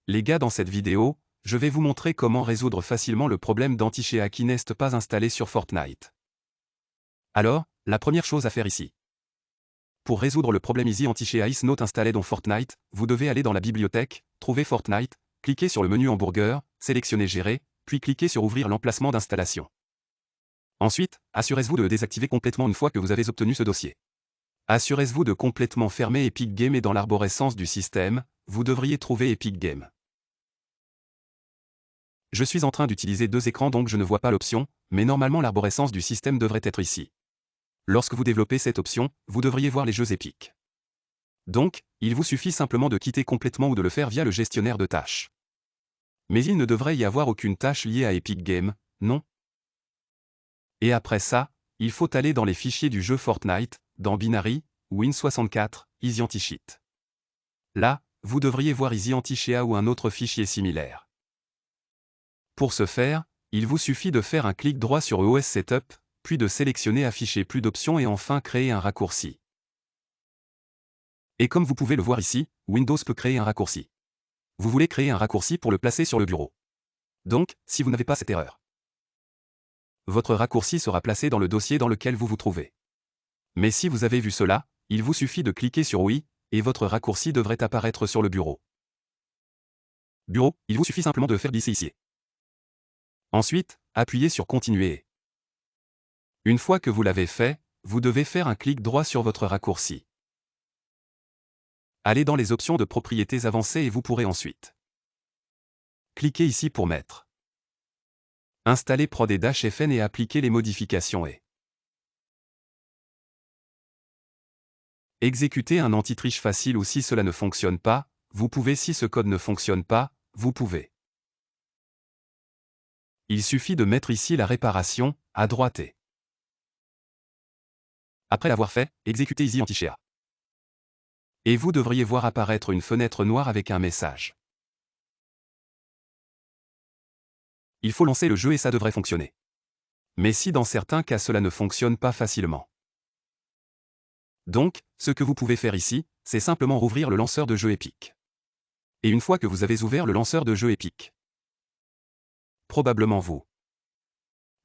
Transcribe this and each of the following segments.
Les gars, dans cette vidéo, je vais vous montrer comment résoudre facilement le problème d'Anti-Shea qui n'est pas installé sur Fortnite. Alors, la première chose à faire ici. Pour résoudre le problème Easy Anti-Shea is not installé dans Fortnite, vous devez aller dans la bibliothèque, trouver Fortnite, cliquer sur le menu hamburger, sélectionner Gérer, puis cliquer sur Ouvrir l'emplacement d'installation. Ensuite, assurez-vous de le désactiver complètement une fois que vous avez obtenu ce dossier. Assurez-vous de complètement fermer Epic Games et dans l'arborescence du système, vous devriez trouver Epic Games. Je suis en train d'utiliser deux écrans donc je ne vois pas l'option, mais normalement l'arborescence du système devrait être ici. Lorsque vous développez cette option, vous devriez voir les jeux Epic. Donc, il vous suffit simplement de quitter complètement ou de le faire via le gestionnaire de tâches. Mais il ne devrait y avoir aucune tâche liée à Epic Games, non? Et après ça, il faut aller dans les fichiers du jeu Fortnite, dans Binary, Win64, Easy Anti-Cheat. Là, vous devriez voir Easy Anti-Shea ou un autre fichier similaire. Pour ce faire, il vous suffit de faire un clic droit sur OS Setup, puis de sélectionner Afficher plus d'options et enfin créer un raccourci. Et comme vous pouvez le voir ici, Windows peut créer un raccourci. Vous voulez créer un raccourci pour le placer sur le bureau. Donc, si vous n'avez pas cette erreur, votre raccourci sera placé dans le dossier dans lequel vous vous trouvez. Mais si vous avez vu cela, il vous suffit de cliquer sur Oui, et votre raccourci devrait apparaître sur le bureau. Bureau, il vous suffit simplement de faire glisser ici. Ensuite, appuyez sur Continuer. Une fois que vous l'avez fait, vous devez faire un clic droit sur votre raccourci. Allez dans les options de propriétés avancées et vous pourrez ensuite cliquer ici pour mettre Installer Prod et -FN et appliquer les modifications et exécuter un anti-triche facile ou si cela ne fonctionne pas, vous pouvez si ce code ne fonctionne pas, vous pouvez. Il suffit de mettre ici la réparation, à droite et après l'avoir fait, exécutez Easy Anti-Shea. Et vous devriez voir apparaître une fenêtre noire avec un message. Il faut lancer le jeu et ça devrait fonctionner. Mais si dans certains cas cela ne fonctionne pas facilement. Donc, ce que vous pouvez faire ici, c'est simplement rouvrir le lanceur de jeu Epic. Et une fois que vous avez ouvert le lanceur de jeu Epic, probablement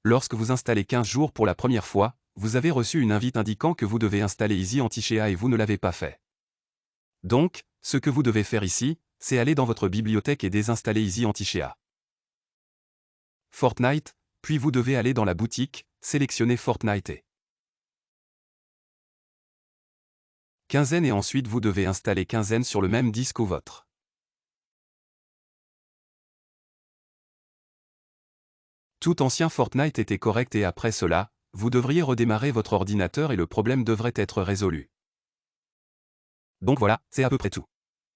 lorsque vous installez 15 jours pour la première fois, vous avez reçu une invite indiquant que vous devez installer Easy Anti-Shea et vous ne l'avez pas fait. Donc, ce que vous devez faire ici, c'est aller dans votre bibliothèque et désinstaller Easy Anti-Shea. Fortnite, puis vous devez aller dans la boutique, sélectionner Fortnite et Quinzaine et ensuite vous devez installer Quinzaine sur le même disque au vôtre. Tout ancien Fortnite était correct et après cela, vous devriez redémarrer votre ordinateur et le problème devrait être résolu. Donc voilà, c'est à peu près tout.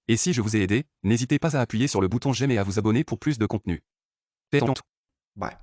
Et si je vous ai aidé, n'hésitez pas à appuyer sur le bouton j'aime et à vous abonner pour plus de contenu. Faites en tout. Bye.